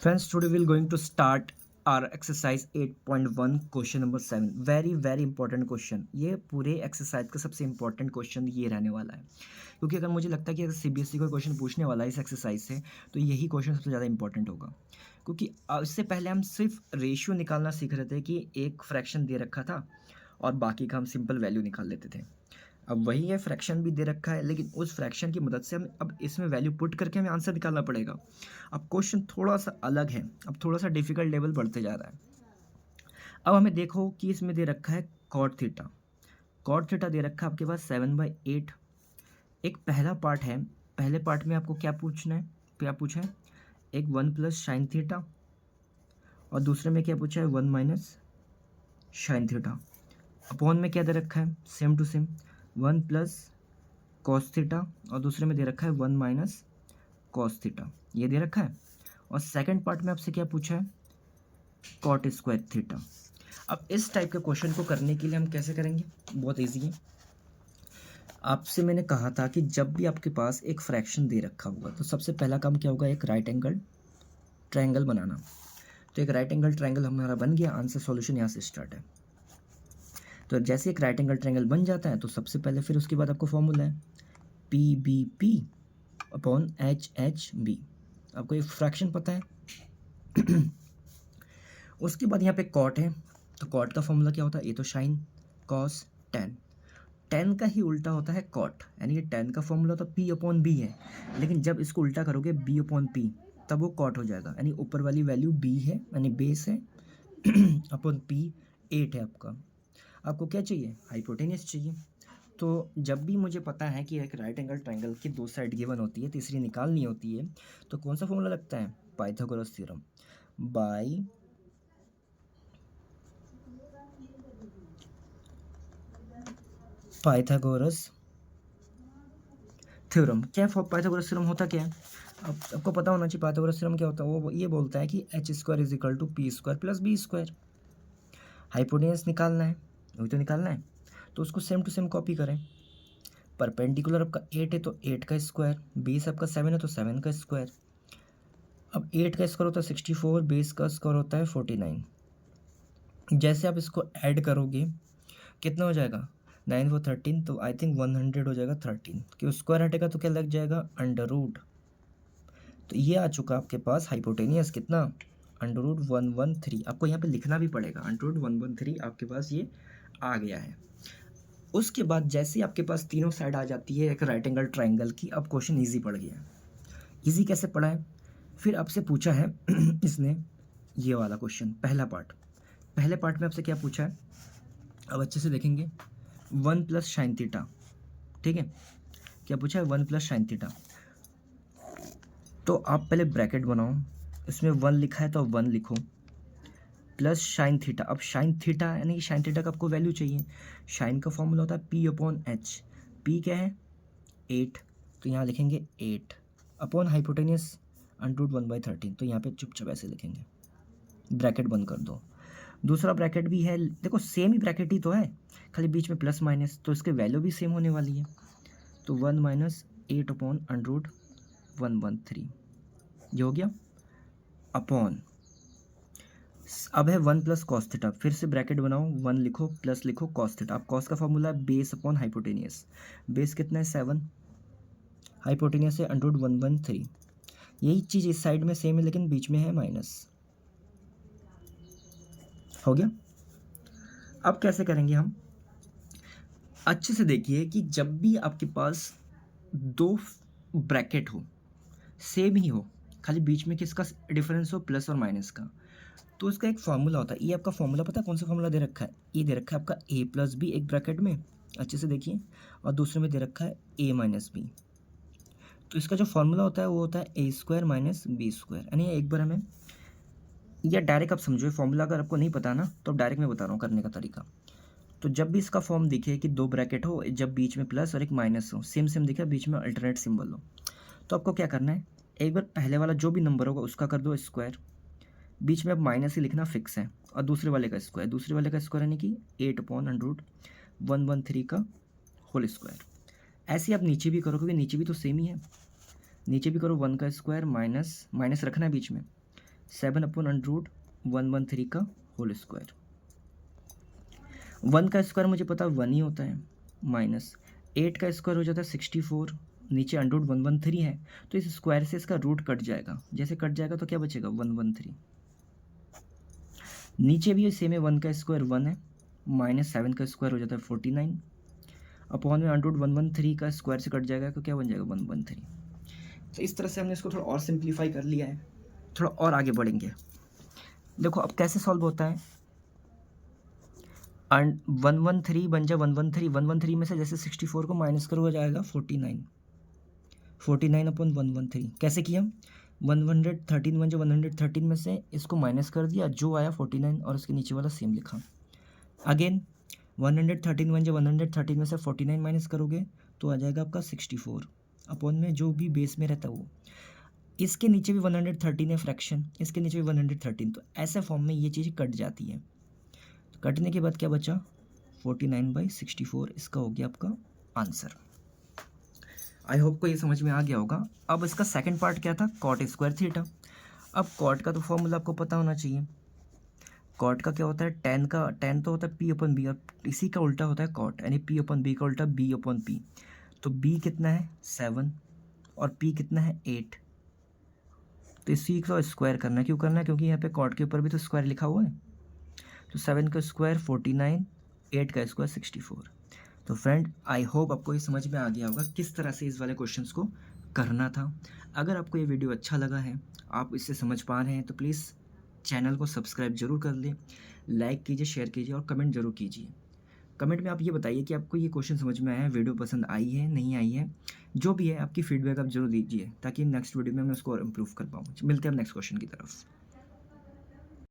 Friends, today we're going to start our exercise 8.1 question number 7. Very important question. ये पूरे exercise का सबसे important question ये रहने वाला है, क्योंकि अगर मुझे लगता है कि अगर सीबीएसई कोई क्वेश्चन पूछने वाला है इस एक्सरसाइज से, तो यही क्वेश्चन सबसे ज़्यादा इंपॉर्टेंट होगा। क्योंकि इससे पहले हम सिर्फ रेशियो निकालना सीख रहे थे कि एक फ्रैक्शन दे रखा था और बाकी का हम सिंपल वैल्यू निकाल लेते थे। अब वही है, फ्रैक्शन भी दे रखा है, लेकिन उस फ्रैक्शन की मदद से हम अब इसमें वैल्यू पुट करके हमें आंसर निकालना पड़ेगा। अब क्वेश्चन थोड़ा सा अलग है, अब थोड़ा सा डिफिकल्ट लेवल बढ़ते जा रहा है। अब हमें देखो कि इसमें दे रखा है कॉट थीटा। कॉट थीटा दे रखा है आपके पास 7/8। एक पहला पार्ट है, पहले पार्ट में आपको क्या पूछना है, क्या पूछा है, एक 1 प्लस साइन थीटा, और दूसरे में क्या पूछा है, 1 माइनस साइन थीटा। अपॉन में क्या दे रखा है, same to same 1 plus cos theta, और दूसरे में दे रखा है 1 माइनस कॉस थीटा, ये दे रखा है। और सेकंड पार्ट में आपसे क्या पूछा है, कॉट स्क्वायर थीटा। अब इस टाइप के क्वेश्चन को करने के लिए हम कैसे करेंगे, बहुत इजी है। आपसे मैंने कहा था कि जब भी आपके पास एक फ्रैक्शन दे रखा होगा तो सबसे पहला काम क्या होगा, एक राइट एंगल ट्रायंगल बनाना। तो एक राइट एंगल ट्रायंगल हमारा बन गया, आंसर सॉल्यूशन यहाँ से स्टार्ट है। तो जैसे एक राइट एंगल ट्रायंगल बन जाता है तो सबसे पहले फिर उसके बाद आपको फॉर्मूला है p b p upon h h b. आपको ये फ्रैक्शन पता है। उसके बाद यहाँ पे कॉट है, तो कॉट का फॉर्मूला क्या होता है, ये तो साइन कॉस टेन। टेन का ही उल्टा होता है कॉट, यानी कि टेन का फॉर्मूला तो पी अपॉन बी है, लेकिन जब इसको उल्टा करोगे बी अपॉन पी तब वो कॉट हो जाएगा। यानी ऊपर वाली वैल्यू बी है, यानी बेस है, अपॉन पी 8 है आपका। आपको क्या चाहिए, हाइपोटेनियस चाहिए। तो जब भी मुझे पता है कि एक राइट एंगल ट्रायंगल की दो साइड गिवन होती है, तीसरी निकालनी होती है, तो कौन सा फॉर्मूला लगता है, Pythagoras theorem. By Pythagoras theorem. क्या पाइथागोरस थ्योरम होता क्या है, अब आपको पता होना चाहिए पाइथागोरस थ्योरम क्या होता है। वो ये बोलता है कि h square is equal to p square plus b square. Hypotenuse निकालना है, वही तो निकालना है, तो उसको सेम टू सेम कॉपी करें। परपेंडिकुलर आपका 8 है तो 8 का स्क्वायर, बेस आपका 7 है तो 7 का स्क्वायर। अब 8 का स्क्वायर होता है 64, बेस का स्क्वायर होता है 49। जैसे आप इसको ऐड करोगे कितना हो जाएगा, 9 4 13, तो आई थिंक 100 हो जाएगा 13, क्योंकि स्क्वायर हटेगा तो क्या लग जाएगा, अंडर रूट। तो ये आ चुका आपके पास हाइपोटेनियस कितना, अंडर रूट 113। आपको यहाँ पे लिखना भी पड़ेगा, अंडर रूट 113 आपके पास ये आ गया है। उसके बाद जैसे ही आपके पास तीनों साइड आ जाती है एक राइट एंगल ट्रायंगल की, अब क्वेश्चन ईजी पड़ गया। ईजी कैसे पड़ा है, फिर आपसे पूछा है इसने ये वाला क्वेश्चन, पहला पार्ट। पहले पार्ट में आपसे क्या पूछा है, अब अच्छे से देखेंगे, 1 प्लस साइन थीटा, ठीक है। क्या पूछा है, 1 प्लस साइन थीटा। तो आप पहले ब्रैकेट बनाओ, इसमें 1 लिखा है तो 1 लिखो, प्लस साइन थीटा। अब साइन थीटा यानी कि साइन थीटा का आपको वैल्यू चाहिए। साइन का फॉर्मूला होता है पी अपॉन एच। पी क्या है, 8, तो यहाँ लिखेंगे 8 अपॉन हाइपोटेनियस अंडर रूट 1/13, तो यहाँ पे चुपचाप ऐसे लिखेंगे, ब्रैकेट बंद कर दो। दूसरा ब्रैकेट भी है, देखो सेम ही ब्रैकेट ही तो है, खाली बीच में प्लस माइनस, तो इसके वैल्यू भी सेम होने वाली है। तो 1 माइनस 8 अपॉन अंडर रूट 113, ये हो गया। अपॉन अब है 1 प्लस कॉस थीटा, फिर से ब्रैकेट बनाओ, 1 लिखो प्लस लिखो कॉस थीटा। अब कॉस का फॉर्मूला है बेस अपॉन हाइपोटेनियस। बेस कितना है, 7, हाइपोटेनियस है अंडर रूट 113। यही चीज़ इस साइड में सेम है, लेकिन बीच में है माइनस। हो गया। अब कैसे करेंगे हम, अच्छे से देखिए कि जब भी आपके पास दो ब्रैकेट हो, सेम ही हो, खाली बीच में किसका डिफरेंस हो, प्लस और माइनस का, तो इसका एक फार्मूला होता है। ये आपका फार्मूला पता है कौन सा फार्मूला दे रखा है, ये दे रखा है आपका a प्लस बी एक ब्रैकेट में, अच्छे से देखिए, और दूसरे में दे रखा है a माइनस बी। तो इसका जो फार्मूला होता है वो होता है a square minus b square. यानी एक बार हमें, या डायरेक्ट आप समझो फार्मूला, अगर आपको नहीं पता ना तो डायरेक्ट मैं बता रहा हूँ करने का तरीका। तो जब भी इसका फॉर्म दिखे कि दो ब्रैकेट हो, जब बीच में प्लस और एक माइनस हो, सेम सेम दिखे, बीच में अल्टरनेट सिंबल हो, तो आपको क्या करना है, एक बार पहले वाला जो भी नंबर होगा उसका कर दो स्क्वायर, बीच में अब माइनस ही लिखना फिक्स है, और दूसरे वाले का स्क्वायर, दूसरे वाले का स्क्वायर यानी कि 8 अपॉन अंडर रूट 113 का होल स्क्वायर। ऐसे ही आप नीचे भी करो, क्योंकि नीचे भी तो सेम ही है, नीचे भी करो 1 का स्क्वायर माइनस माइनस रखना है बीच में, 7/√113 का होल स्क्वायर। 1 का स्क्वायर मुझे पता 1 ही होता है, माइनस 8 का स्क्वायर हो जाता है 64, नीचे √113 है, तो इस स्क्वायर से इसका रूट कट जाएगा, जैसे कट जाएगा तो क्या बचेगा 113। नीचे भी सेम है, 1 का स्क्वायर 1 है, माइनस 7 का स्क्वायर हो जाता है 49, अपॉन में √113 का स्क्वायर से कट जाएगा तो क्या बन जाएगा 113। तो इस तरह से हमने इसको थोड़ा और सिंप्लीफाई कर लिया है, थोड़ा और आगे बढ़ेंगे। देखो अब कैसे सॉल्व होता है, 113 बन जाए 113 में से जैसे 64 को माइनस करो हो जाएगा 49/113। कैसे किया, 113 बन जाए 113 में से इसको माइनस कर दिया, जो आया 49 और उसके नीचे वाला सेम लिखा। अगेन 113 बन जाए 113 में से 49 माइनस करोगे तो आ जाएगा आपका 64, अपॉन में जो भी बेस में रहता है वो। इसके नीचे भी 113 है फ्रैक्शन, इसके नीचे भी 113, तो ऐसे फॉर्म में ये चीज़ कट जाती है। तो कटने के बाद क्या बचा 49/64, इसका हो गया आपका आंसर। आई होप को ये समझ में आ गया होगा। अब इसका सेकंड पार्ट क्या था, कॉट स्क्वायर थीटा। अब कॉट का तो फॉर्मूला आपको पता होना चाहिए। कॉट का क्या होता है, टेन तो होता है P/B और इसी का उल्टा होता है कॉट, यानी P/B का उल्टा B/P। तो B कितना है 7 और P कितना है 8। तो इसी का स्क्वायर करना है, क्यों करना है, क्योंकि यहाँ पे कॉट के ऊपर भी तो स्क्वायर लिखा हुआ है। तो 7 का स्क्वायर 49, 8 का स्क्वायर 64। तो फ्रेंड आई होप आपको ये समझ में आ गया होगा किस तरह से इस वाले क्वेश्चंस को करना था। अगर आपको ये वीडियो अच्छा लगा है, आप इससे समझ पा रहे हैं, तो प्लीज़ चैनल को सब्सक्राइब जरूर कर लें, लाइक कीजिए, शेयर कीजिए और कमेंट जरूर कीजिए। कमेंट में आप ये बताइए कि आपको ये क्वेश्चन समझ में आया है, वीडियो पसंद आई है नहीं आई है, जो भी है आपकी फीडबैक आप जरूर दीजिए, ताकि नेक्स्ट वीडियो में मैं उसको और इम्प्रूव कर पाऊँ। मिलते हैं नेक्स्ट क्वेश्चन की तरफ।